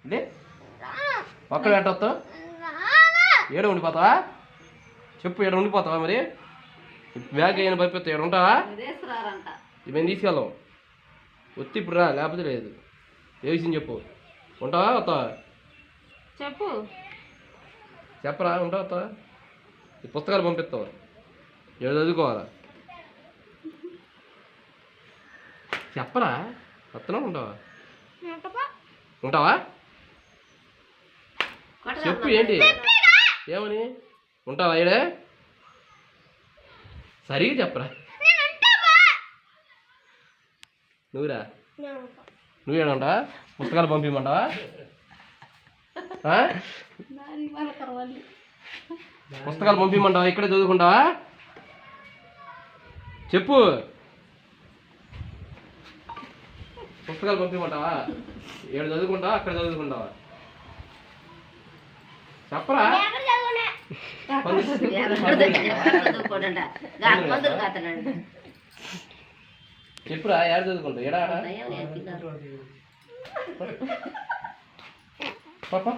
అంటే ఒక్కడ పెట్టవస్తావు ఏడు ఉండిపోతావా చెప్పు ఏడు ఉండిపోతావా మరి బ్యాగ్ అయినా పంపిస్తా ఏడు ఉంటావా మేము తీసుకెళ్ళాం వచ్చి ఇప్పుడు రా లేకపోతే లేదు ఏ విషయం చెప్పు ఉంటావా వస్తావా చెప్పు చెప్పరా ఉంటావా వస్తావా ఈ పుస్తకాలు పంపిస్తావా ఏడు చదువుకోవాలా చెప్పరా వస్తున్నావు ఉంటావా ఉంటావా చెప్పు ఏంటి ఏమని ఉంటావా ఏడే సరిగా చెప్పరా నువ్వురా నువ్వేడంటావా పుస్తకాలు పంపించమంటావా పుస్తకాలు పంపించమంటావా ఇక్కడే చదువుకుంటావా చెప్పు పుస్తకాలు పంపించమంటావా ఏడు చదువుకుంటావా అక్కడ చదువుకుంటావా చెప్పరా చెప్పురా ఏడు చదువుకుంటావు ఏడా పాప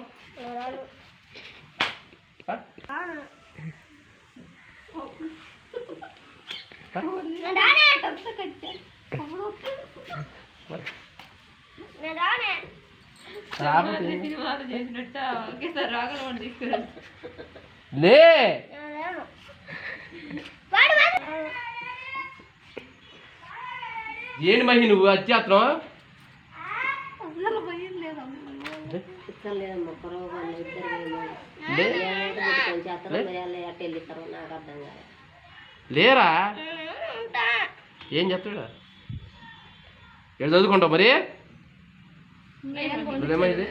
లే ఏంటి మహి నువ్వు అత్యాత్రం లేరా ఏం చెప్తాడా ఏడు చదువుకుంటావు మరి ఏమైంది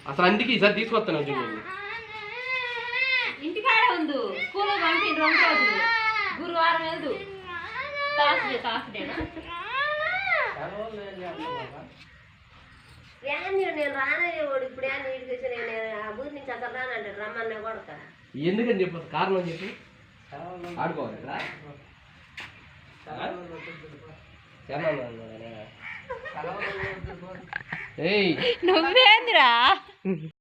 అసలు అందుకే ఈసారి తీసుకొస్తాను ఇంటికాడే ఉంది స్కూల్ పంపించి 2 రోజులు గురువారం వెళ్దు తాసుడేనా నేను రానయ్యేవాడు ఇప్పుడు నీటికి వచ్చి నేను ఆ ఊరి నుంచి అసలు రానంటాడు రమ్మన్నా కొడక ఎందుకని చెప్పు కారణం చెప్పి ఆడుకోవాలి నువ్వేంద్రా